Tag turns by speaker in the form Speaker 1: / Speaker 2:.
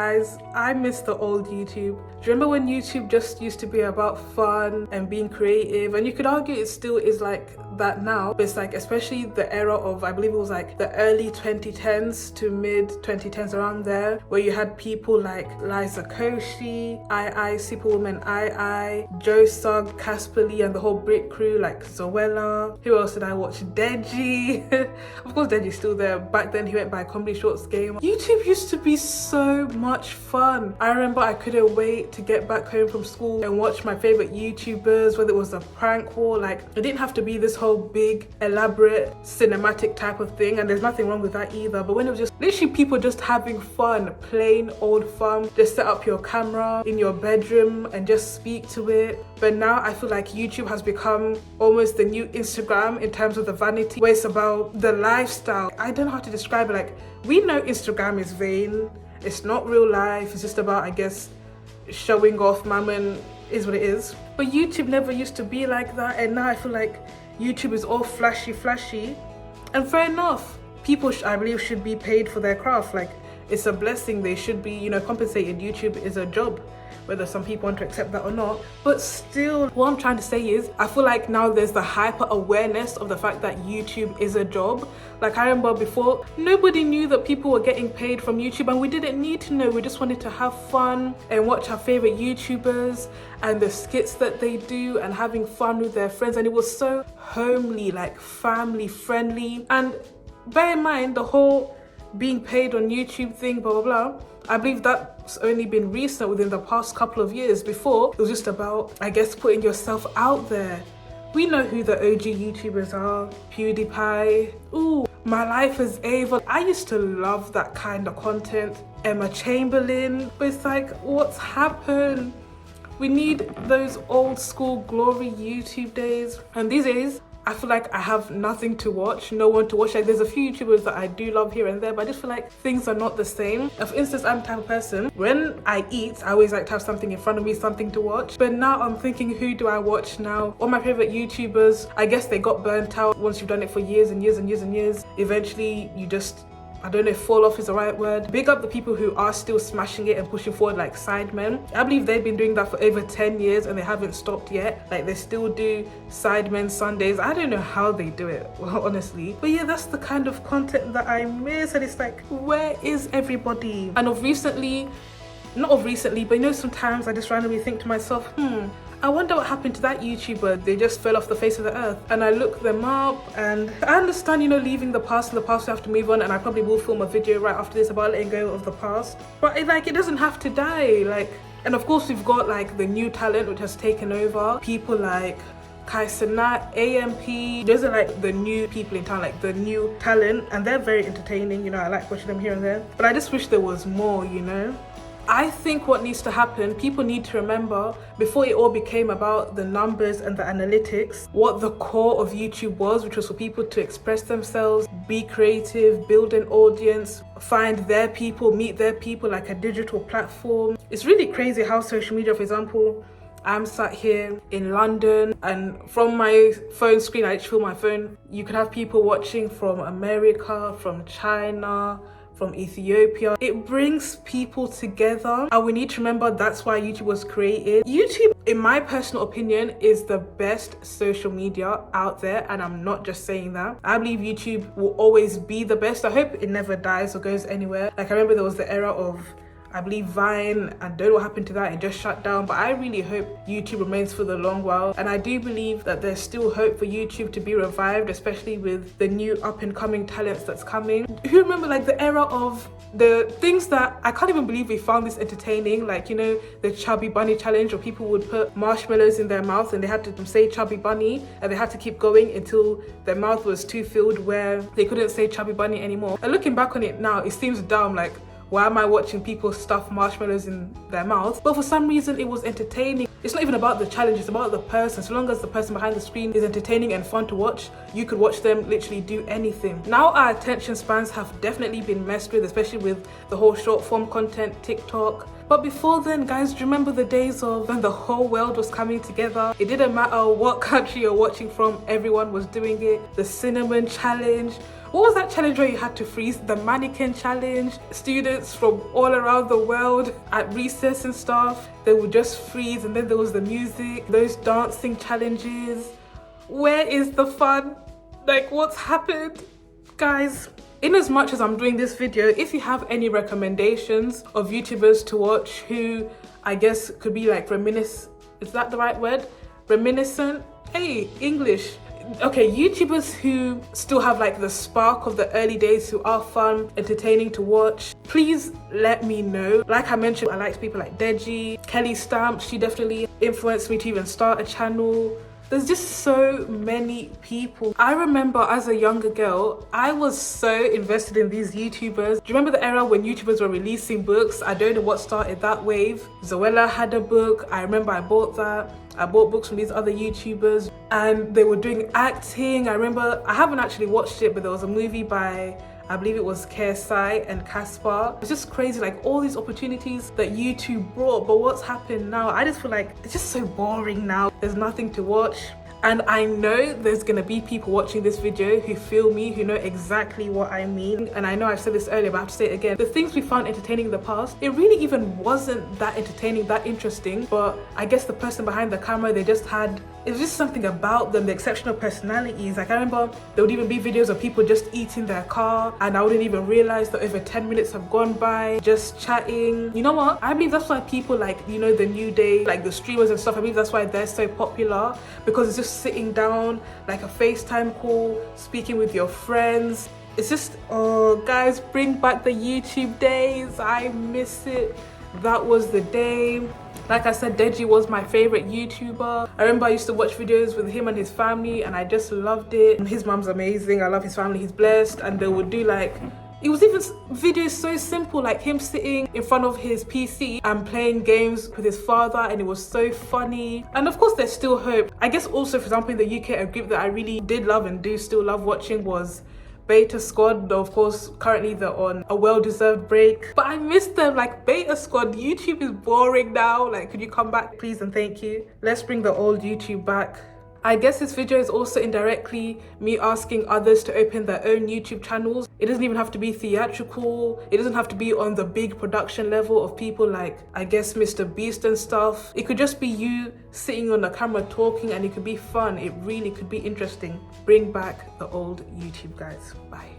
Speaker 1: Guys, I miss the old YouTube. Do you remember when YouTube just used to be about fun and being creative? And you could argue it still is like that now, but it's like especially the era of, I believe it was like the early 2010s to mid 2010s, around there, where you had people like Liza Koshy, Superwoman Joe Sugg, Casper Lee, and the whole Brit crew, like Zoella. Who else did I watch? Deji. Of course Deji's still there. Back then he went by Comedy Shorts Game. YouTube used to be so much fun. I remember I couldn't wait to get back home from school and watch my favorite YouTubers, whether it was a prank war. Like, it didn't have to be this whole big elaborate cinematic type of thing, and there's nothing wrong with that either, but when it was just literally people just having fun, plain old fun, just set up your camera in your bedroom and just speak to it. But now I feel like YouTube has become almost the new Instagram in terms of the vanity, where it's about the lifestyle. I don't know how to describe it. Like, we know Instagram is vain, it's not real life, it's just about, I guess, showing off. Mammon is what it is. But YouTube never used to be like that, and now I feel like YouTube is all flashy. And fair enough, people I believe should be paid for their craft. Like, it's a blessing, they should be, compensated. YouTube is a job, whether some people want to accept that or not. But still, what I'm trying to say is, I feel like now there's the hyper awareness of the fact that YouTube is a job. Like, I remember before, nobody knew that people were getting paid from YouTube, and we didn't need to know. We just wanted to have fun and watch our favorite YouTubers and the skits that they do and having fun with their friends. And it was so homely, like family friendly. And bear in mind, the whole being paid on YouTube thing, blah, blah, blah, I believe that's only been recent within the past couple of years. Before, it was just about, I guess, putting yourself out there. We know who the OG YouTubers are. PewDiePie. Ooh, My Life as Ava. I used to love that kind of content. Emma Chamberlain. But it's like, what's happened? We need those old school glory YouTube days. And these days, I feel like I have nothing to watch, no one to watch. Like, there's a few YouTubers that I do love here and there, but I just feel like things are not the same. And for instance, I'm the type of person, when I eat, I always like to have something in front of me, something to watch. But now I'm thinking, who do I watch now? All my favorite YouTubers, I guess they got burnt out once you've done it for years and years and years and years. Eventually, you just, I don't know if fall off is the right word. Big up the people who are still smashing it and pushing forward, like Sidemen. I believe they've been doing that for over 10 years and they haven't stopped yet. Like, they still do Sidemen Sundays. I don't know how they do it, well, honestly. But yeah, that's the kind of content that I miss, and it's like, where is everybody? And not of recently, but sometimes I just randomly think to myself, I wonder what happened to that YouTuber. They just fell off the face of the earth. And I look them up, and I understand, leaving the past in the past, we have to move on, and I probably will film a video right after this about letting go of the past. But it doesn't have to die. And of course we've got like the new talent which has taken over. People like Kaisana, AMP, those are like the new people in town, like the new talent, and they're very entertaining. I like watching them here and there. But I just wish there was more, I think what needs to happen, people need to remember, before it all became about the numbers and the analytics, what the core of YouTube was, which was for people to express themselves, be creative, build an audience, find their people, meet their people, like a digital platform. It's really crazy how social media, for example, I'm sat here in London, and from my phone screen, I just feel my phone, you could have people watching from America, from China, from Ethiopia. It brings people together, and we need to remember that's why YouTube was created. YouTube, in my personal opinion, is the best social media out there, and I'm not just saying that. I believe YouTube will always be the best. I hope it never dies or goes anywhere. Like, I remember there was the era of, I believe, Vine. I don't know what happened to that, it just shut down. But I really hope YouTube remains for the long while, and I do believe that there's still hope for YouTube to be revived, especially with the new up and coming talents that's coming. Who remember like the era of the things that I can't even believe we found this entertaining, like the chubby bunny challenge, where people would put marshmallows in their mouth and they had to say chubby bunny, and they had to keep going until their mouth was too filled where they couldn't say chubby bunny anymore. And looking back on it now, it seems dumb, like, why am I watching people stuff marshmallows in their mouth? But for some reason, it was entertaining. It's not even about the challenge, it's about the person. So long as the person behind the screen is entertaining and fun to watch, you could watch them literally do anything. Now our attention spans have definitely been messed with, especially with the whole short form content, TikTok. But before then, guys, do you remember the days of when the whole world was coming together? It didn't matter what country you're watching from, everyone was doing it. The cinnamon challenge, What was that challenge where you had to freeze? The mannequin challenge. Students from all around the world at recess and stuff, they would just freeze, and then there was the music, those dancing challenges. Where is the fun? Like, what's happened? Guys, in as much as I'm doing this video, if you have any recommendations of YouTubers to watch who I guess could be like is that the right word? Reminiscent? Hey, English. Okay, YouTubers who still have like the spark of the early days, who are fun, entertaining to watch, please let me know. Like I mentioned, I liked people like Deji, Kelly Stamp. She definitely influenced me to even start a channel. There's just so many people. I remember as a younger girl, I was so invested in these YouTubers. Do you remember the era when YouTubers were releasing books? I don't know what started that wave. Zoella had a book. I remember I bought that. I bought books from these other YouTubers and they were doing acting. I remember, I haven't actually watched it, but there was a movie by, I believe it was KSI and Caspar. It's just crazy, like all these opportunities that YouTube brought, but what's happened now? I just feel like it's just so boring now. There's nothing to watch. And I know there's gonna be people watching this video who feel me, who know exactly what I mean. And I know I've said this earlier, but I have to say it again. The things we found entertaining in the past, it really even wasn't that entertaining, that interesting. But I guess the person behind the camera, it was just something about them, the exceptional personalities. Like I remember there would even be videos of people just eating their car and I wouldn't even realize that over 10 minutes have gone by just chatting. You know what? I believe that's why people like, you know, the new day, like the streamers and stuff, I believe that's why they're so popular, because it's just sitting down like a FaceTime call, speaking with your friends. It's just, oh guys, bring back the YouTube days. I miss it. That was the day. Like I said, Deji was my favorite YouTuber. I remember I used to watch videos with him and his family and I just loved it. His mom's amazing. I love his family. He's blessed. And they would do like, it was even videos so simple, like him sitting in front of his PC and playing games with his father, and it was so funny. And of course, there's still hope. I guess also, for example, in the UK, a group that I really did love and do still love watching was Beta Squad. Though of course currently they're on a well-deserved break, but I miss them. Like Beta Squad, YouTube is boring now. Like, could you come back please and thank you? Let's bring the old YouTube back. I guess this video is also indirectly me asking others to open their own YouTube channels. It doesn't even have to be theatrical. It doesn't have to be on the big production level of people like, I guess, Mr. Beast and stuff. It could just be you sitting on the camera talking, and it could be fun. It really could be interesting. Bring back the old YouTube, guys. Bye.